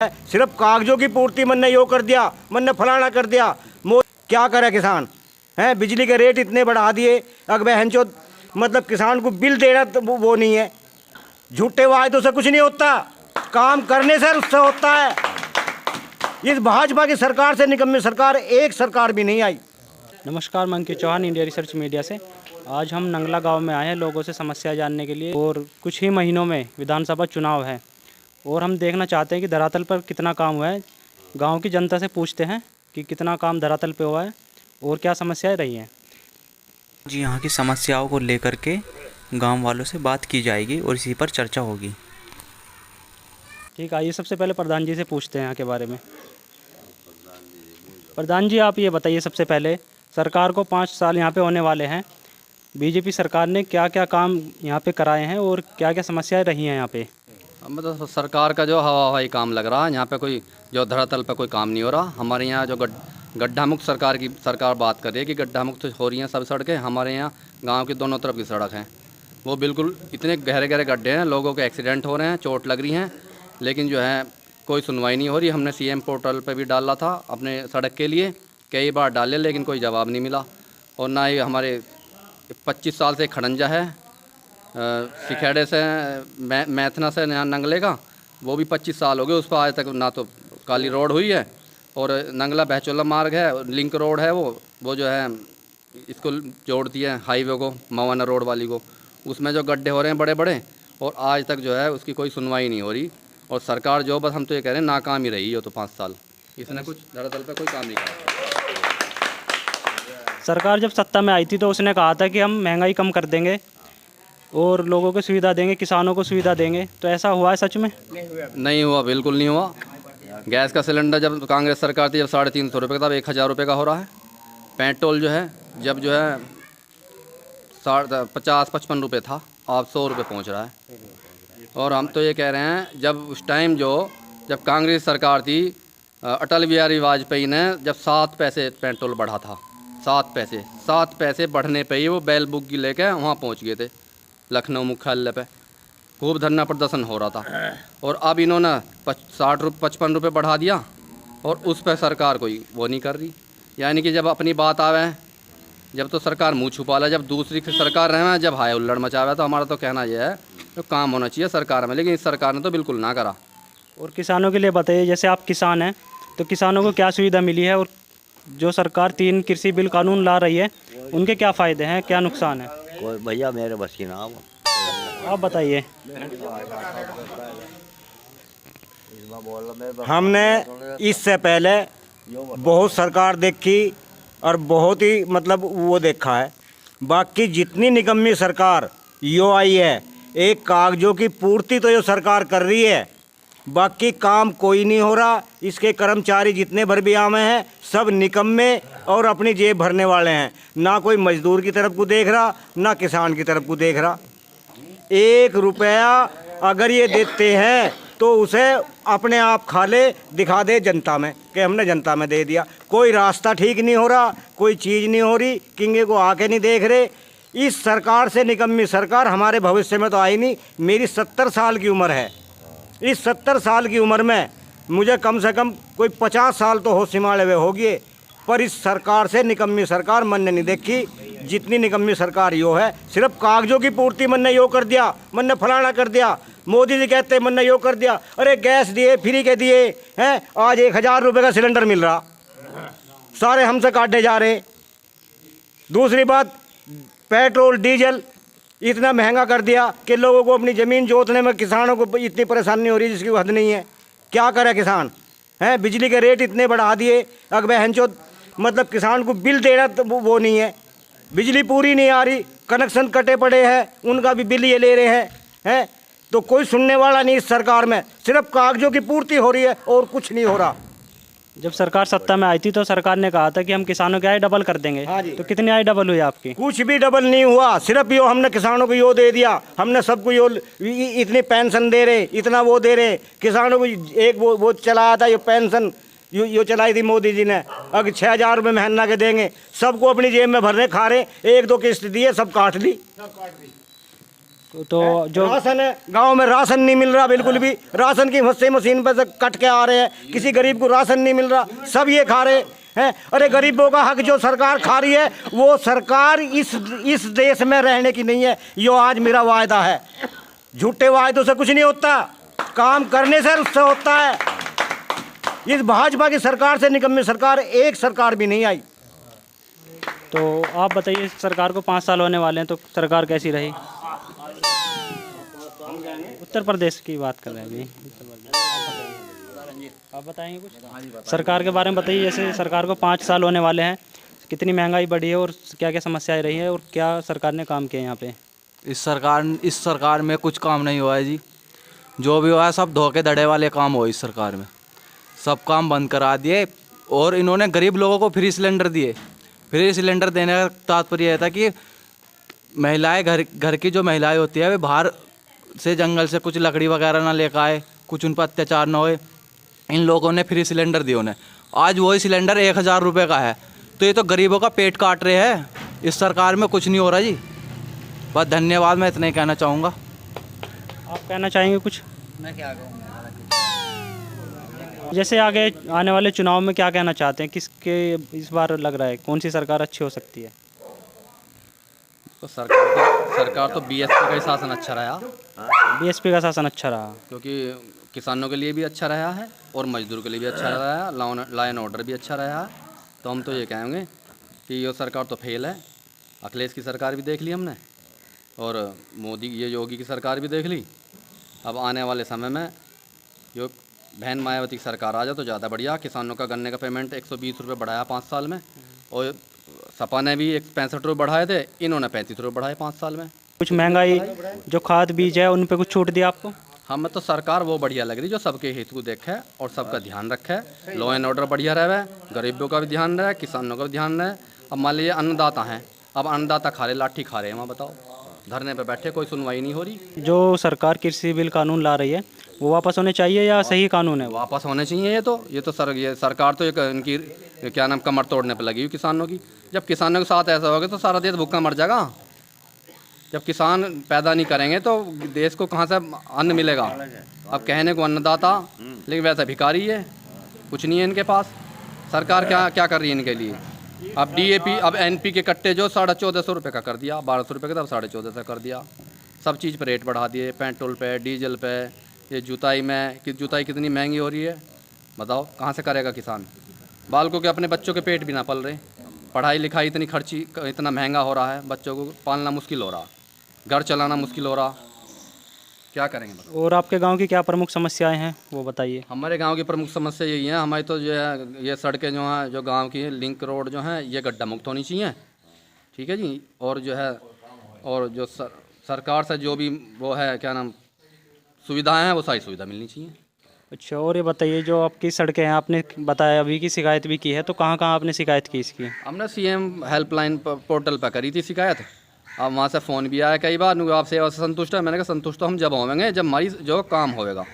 सिर्फ कागजों की पूर्ति मन ने यो कर दिया, मन ने फलाना कर दिया। क्या करे किसान हैं? बिजली के रेट इतने बढ़ा दिए, अगर हंचो मतलब किसान को बिल देना तो वो नहीं है। झूठे वायदों से कुछ नहीं होता, काम करने से उससे होता है। इस भाजपा की सरकार से निकम्मी सरकार एक सरकार भी नहीं आई। नमस्कार, मैं अंकित चौहान, इंडिया रिसर्च मीडिया से। आज हम नंगला गांव में आए हैं लोगों से समस्या जानने के लिए। और कुछ ही महीनों में विधानसभा चुनाव है और हम देखना चाहते हैं कि धरातल पर कितना काम हुआ है। गांव की जनता से पूछते हैं कि कितना काम धरातल पे हुआ है और क्या समस्याएं रही हैं। जी, यहाँ की समस्याओं को लेकर के गांव वालों से बात की जाएगी और इसी पर चर्चा होगी। ठीक, आइए सबसे पहले प्रधान जी से पूछते हैं यहाँ के बारे में। प्रधान जी, आप ये बताइए सबसे पहले, सरकार को 5 साल यहाँ पे होने वाले हैं। बीजेपी सरकार ने क्या क्या काम यहाँ पे कराए हैं और क्या क्या समस्याएं रही हैं यहाँ पे? मतलब सरकार का जो हवा हवाई काम लग रहा है, यहाँ पे कोई जो धरातल पे कोई काम नहीं हो रहा। हमारे यहाँ जो गड्ढा मुक्त सरकार बात कर रही है कि गड्ढा मुक्त हो रही हैं सब सड़कें। हमारे यहाँ गांव की दोनों तरफ की सड़क हैं, वो बिल्कुल इतने गहरे गहरे गड्ढे हैं, लोगों के एक्सीडेंट हो रहे हैं, चोट लग रही हैं, लेकिन जो है कोई सुनवाई नहीं हो रही। हमने सीएम पोर्टल पे भी डाला था अपने सड़क के लिए, कई बार डाले, लेकिन कोई जवाब नहीं मिला। और ना ही हमारे 25 साल से खड़ंजा है सिखेड़े से मैथना से नंगले का, वो भी 25 साल हो गए, उस पर आज तक ना तो काली रोड हुई है। और नंगला बहचोला मार्ग है, लिंक रोड है, वो जो है इसको जोड़ती है हाईवे को, मवाना रोड वाली को। उसमें जो गड्ढे हो रहे हैं बड़े बड़े, और आज तक जो है उसकी कोई सुनवाई नहीं हो रही। और सरकार जो बस हम तो ये कह रहे हैं नाकाम ही रही हो तो 5 साल इसने कुछ धरातल पे कोई काम नहीं करा। सरकार जब सत्ता में आई थी तो उसने कहा था कि हम महंगाई कम कर देंगे और लोगों को सुविधा देंगे, किसानों को सुविधा देंगे, तो ऐसा हुआ है सच में? नहीं हुआ, बिल्कुल नहीं हुआ। गैस का सिलेंडर जब कांग्रेस सरकार थी, जब 350 रुपये का था, 1000 रुपये का हो रहा है। पेट्रोल जो है जब जो है 50-55 रुपये था, अब 100 रुपये पहुँच रहा है। और हम तो ये कह रहे हैं, जब उस टाइम जब कांग्रेस सरकार थी, अटल बिहारी वाजपेयी ने जब 7 पैसे पेट्रोल बढ़ा था, 7 पैसे बढ़ने पे ही वो बैल बुग्गी लेके वहाँ पहुँच गए थे लखनऊ मुख्यालय पे। खूब धरना प्रदर्शन हो रहा था। और अब इन्होंने 55 रुपये बढ़ा दिया और उस पर सरकार कोई वो नहीं कर रही। यानी कि जब अपनी बात आवे, जब तो सरकार मुँह छुपा ला, जब दूसरी सरकार रहे, जब हाय उल्लड़ मचावे, तो हमारा तो कहना यह है तो काम होना चाहिए सरकार में, लेकिन इस सरकार ने तो बिल्कुल ना करा। और किसानों के लिए बताइए, जैसे आप किसान हैं तो किसानों को क्या सुविधा मिली है और जो सरकार 3 कृषि बिल कानून ला रही है उनके क्या फ़ायदे हैं, क्या नुकसान है? कोई भैया मेरे बस की नाम आप बताइए। हमने इससे पहले बहुत सरकार देखी और बहुत ही मतलब वो देखा है। बाकी जितनी निकम्मी सरकार यो आई है, एक कागजों की पूर्ति तो ये सरकार कर रही है, बाकी काम कोई नहीं हो रहा। इसके कर्मचारी जितने भर भी आमे हैं सब निकम्मे और अपनी जेब भरने वाले हैं। ना कोई मजदूर की तरफ को देख रहा, ना किसान की तरफ को देख रहा। 1 रुपया अगर ये देते हैं तो उसे अपने आप खा ले, दिखा दे जनता में कि हमने जनता में दे दिया। कोई रास्ता ठीक नहीं हो रहा, कोई चीज़ नहीं हो रही, किंगे को आके नहीं देख रहे। इस सरकार से निकम्मी सरकार हमारे भविष्य में तो आई नहीं। मेरी 70 साल की उम्र है। इस 70 साल की उम्र में मुझे कम से कम कोई 50 साल तो होश हिमालय हुए होगी, पर इस सरकार से निकम्मी सरकार मन ने नहीं देखी। जितनी निकम्मी सरकार यो है, सिर्फ कागजों की पूर्ति मन ने यो कर दिया, मन ने फलाना कर दिया। मोदी जी कहते मन ने यो कर दिया, अरे गैस दिए, फ्री के दिए हैं, आज 1000 रुपये का सिलेंडर मिल रहा, सारे हमसे काटे जा रहे। दूसरी बात, पेट्रोल डीजल इतना महंगा कर दिया कि लोगों को अपनी ज़मीन जोतने में किसानों को इतनी परेशानी हो रही है जिसकी हद नहीं है। क्या करे किसान हैं? बिजली के रेट इतने बढ़ा दिए, अगर हंचो मतलब किसान को बिल देना तो वो नहीं है। बिजली पूरी नहीं आ रही, कनेक्शन कटे पड़े हैं, उनका भी बिल ये ले रहे हैं। तो कोई सुनने वाला नहीं इस सरकार में, सिर्फ कागजों की पूर्ति हो रही है और कुछ नहीं हो रहा। जब सरकार सत्ता में आई थी तो सरकार ने कहा था कि हम किसानों की आय डबल कर देंगे। हाँ जी। तो कितनी आय डबल हुई आपकी? कुछ भी डबल नहीं हुआ। सिर्फ यो हमने किसानों को यो दे दिया, हमने सबको यो इतनी पेंशन दे रहे, इतना वो दे रहे। किसानों को एक वो चलाया था ये पेंशन, यो चलाई थी मोदी जी ने, अगर 6000 रुपये महीना के देंगे, सबको अपनी जेब में भरने खा रहे। 1-2 किस्त दिए, सब काट ली। तो जो राशन है, गांव में राशन नहीं मिल रहा बिल्कुल भी। राशन की मशीन पर से कट के आ रहे हैं, किसी गरीब को राशन नहीं मिल रहा, सब ये खा रहे हैं। अरे गरीबों का हक जो सरकार खा रही है, वो सरकार इस देश में रहने की नहीं है। यो आज मेरा वायदा है, झूठे वायदों से कुछ नहीं होता, काम करने से उससे होता है। इस भाजपा की सरकार से निकम्मी सरकार एक सरकार भी नहीं आई। तो आप बताइए, सरकार को 5 साल होने वाले हैं, तो सरकार कैसी रही? उत्तर प्रदेश की बात कर रहे हैं अभी। आप बताएंगे कुछ सरकार के बारे में? बताइए, जैसे सरकार को 5 साल होने वाले हैं, कितनी महंगाई बढ़ी है और क्या क्या समस्याएं रही हैं और क्या सरकार ने काम किया यहाँ पे? इस सरकार में कुछ काम नहीं हुआ है जी। जो भी हुआ है सब धोखे धड़े वाले काम हुए इस सरकार में। सब काम बंद करा दिए और इन्होंने गरीब लोगों को फ्री सिलेंडर दिए। फ्री सिलेंडर देने का तात्पर्य यह था कि महिलाएं घर की जो महिलाएं होती है वे बाहर से जंगल से कुछ लकड़ी वगैरह ना लेकर आए, कुछ उन पर अत्याचार ना होए। इन लोगों ने फ्री सिलेंडर दिए उन्हें। आज वही सिलेंडर 1000 रुपये का है, तो ये तो गरीबों का पेट काट रहे हैं। इस सरकार में कुछ नहीं हो रहा जी। बस धन्यवाद, मैं इतना ही कहना चाहूँगा। आप कहना चाहेंगे कुछ? मैं क्या कहूँ? जैसे आगे आने वाले चुनाव में क्या कहना चाहते हैं, किसके इस बार लग रहा है कौन सी सरकार अच्छी हो सकती है? तो सरकार तो बीएसपी का ही शासन अच्छा रहा, बीएसपी का शासन अच्छा रहा, क्योंकि किसानों के लिए भी अच्छा रहा है और मजदूर के लिए भी अच्छा रहा है, लॉ एंड ऑर्डर भी अच्छा रहा है। तो हम तो ये कहेंगे कि ये सरकार तो फेल है। अखिलेश की सरकार भी देख ली हमने और मोदी ये योगी की सरकार भी देख ली। अब आने वाले समय में जो बहन मायावती की सरकार आ जाए तो ज़्यादा बढ़िया। किसानों का गन्ने का पेमेंट 120 रुपये बढ़ाया 5 साल में, और सपा ने भी 65 रुपये बढ़ाए थे, इन्होंने 35 रुपये बढ़ाए 5 साल में। कुछ महंगाई जो खाद बीज है उन पे कुछ छूट दिया आपको? हमें तो सरकार वो बढ़िया लग रही जो सबके हित को देखे और सबका ध्यान रखे, लॉ एंड ऑर्डर बढ़िया रहे, गरीबों का भी ध्यान रहे, किसानों का भी ध्यान रहे। अब मान लीजिए अन्नदाता हैं, अब अन्नदाता खा रहे, लाठी खा रहे हैं, वहाँ बताओ, धरने पे बैठे, कोई सुनवाई नहीं हो रही। जो सरकार कृषि बिल कानून ला रही है वो वापस होने चाहिए या सही कानून है? वापस होने चाहिए। ये सरकार तो एक इनकी क्या नाम कमर तोड़ने पे लगी हुई किसानों की। जब किसानों के साथ ऐसा होगा तो सारा देश भूखा मर जाएगा। जब किसान पैदा नहीं करेंगे तो देश को कहाँ से अन्न मिलेगा? अब कहने को अन्नदाता, लेकिन वैसे भिखारी है, कुछ नहीं है इनके पास। सरकार क्या कर रही है इनके लिए? अब DAP, अब NP के कट्टे जो 1450 रुपये का कर दिया, 1200 रुपये का, तब 1450 कर दिया। सब चीज़ पर रेट बढ़ा दिए, पेट्रोल पे, डीजल पे, ये जुताई में कि जुताई कितनी महंगी हो रही है, बताओ कहाँ से करेगा किसान? बालकों के अपने बच्चों के पेट भी ना पल रहे, पढ़ाई लिखाई इतनी खर्ची, इतना महंगा हो रहा है, बच्चों को पालना मुश्किल हो रहा, घर चलाना मुश्किल हो रहा, क्या करेंगे बताओ? और आपके गांव की क्या प्रमुख समस्याएं हैं वो बताइए। हमारे गांव की प्रमुख समस्या यही है, हमारी तो जो है ये सड़कें जो हैं, जो गांव की लिंक रोड जो हैं, ये गड्ढा मुक्त होनी चाहिए, ठीक है जी। और जो है, और जो सरकार से जो भी वो है क्या नाम सुविधाएं हैं, वो सारी सुविधा मिलनी चाहिए। अच्छा, और ये बताइए, जो आपकी सड़कें हैं, आपने बताया अभी की शिकायत भी की है, तो कहाँ कहाँ आपने शिकायत की इसकी? हमने CM हेल्पलाइन पोर्टल पर करी थी शिकायत। अब वहाँ से फ़ोन भी आया कई बार, आप सेवा से संतुष्ट है? मैंने कहा संतुष्ट तो हम जब होंगे जब हमारी जो काम होएगा,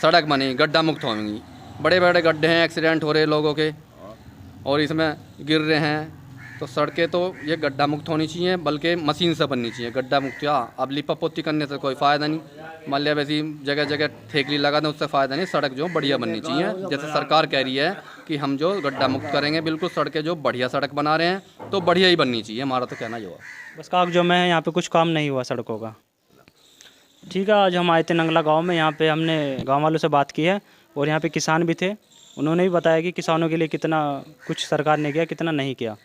सड़क बनी, गड्ढा मुक्त होंगी। बड़े बड़े गड्ढे हैं, एक्सीडेंट हो रहे लोगों के और इसमें गिर रहे हैं। तो सड़कें तो ये गड्ढा मुक्त होनी चाहिए, बल्कि मशीन से बननी चाहिए गड्ढा मुक्त। क्या अब लिपा पोती करने से कोई फ़ायदा नहीं, मान लिया वैसी जगह जगह ठेकली लगा दें, उससे फ़ायदा नहीं। सड़क जो बढ़िया बननी चाहिए, जैसे सरकार कह रही है कि हम जो गड्ढा मुक्त करेंगे, बिल्कुल सड़कें जो बढ़िया सड़क बना रहे हैं तो बढ़िया ही बननी चाहिए। हमारा तो कहना जो है बस कागजों में है, यहाँ पे कुछ काम नहीं हुआ सड़कों का। ठीक है, आज हम आए थे नंगला गाँव में, यहाँ पे हमने गाँव वालों से बात की है और यहाँ पे किसान भी थे। उन्होंने भी बताया कि किसानों के लिए कितना कुछ सरकार ने किया, कितना नहीं किया।